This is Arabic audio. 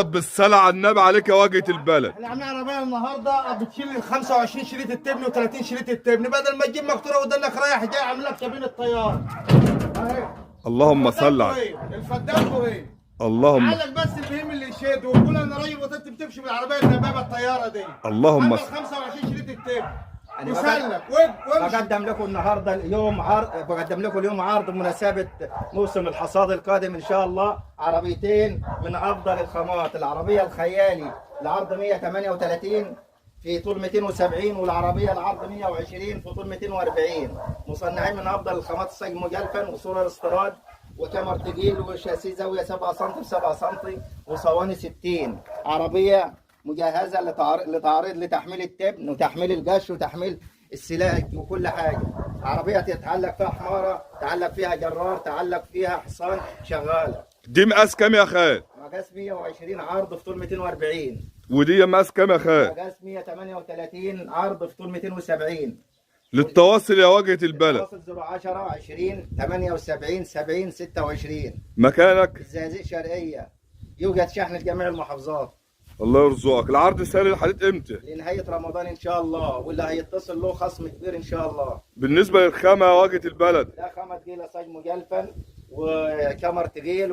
بالصلاة على النبي عليك يا واجهة البلد. احنا عاملين عربيه النهارده بتشيل 25 شريط التبن و30 شريط التبن، بدل ما تجيب مقطوره ودنك رايح جاي عامل لك كابين الطياره اهي. اللهم صل على الفدان وهي اللهم عقلك بس البهيم اللي يشد وتقول انا راجل وانت بتمشي بالعربيه الدبابه الطياره دي. اللهم عمل 25 شريط التبن أنا وسلك بقدم لكم النهارده اليوم عرض بمناسبه موسم الحصاد القادم ان شاء الله. عربيتين من افضل الخامات، العربيه الخيالي العرض 138 في طول 270، والعربيه العرض 120 في طول 240، مصنعين من افضل الخامات، الصاج مجلفن وصوره استيراد وكاميرا تقيل وشاسيه زاويه 7 سم في 7 سم وصواني 60. عربيه مجهزه لتعريض لتحميل التبن وتحميل القش وتحميل السلاح وكل حاجه. عربيه تتعلق فيها حماره، تعلق فيها جرار، تعلق فيها حصان شغاله. دي مقاس كام يا خال؟ مقاس 120 عرض في طول 240. ودي مقاس كام يا خال؟ مقاس 138 عرض في طول 270. للتواصل يا واجهة البلد تواصل 010 20 78 70 26. مكانك؟ الزقازيق شرقيه. يوجد شحن لجميع المحافظات. الله يرزقك. العرض ساري الحديد امتى؟ لنهايه رمضان ان شاء الله، واللي هيتصل له خصم كبير ان شاء الله. بالنسبة للخامة يا واجهة البلد، ده خامة تقيلة، صاج مجلفن وكاميرا تقيل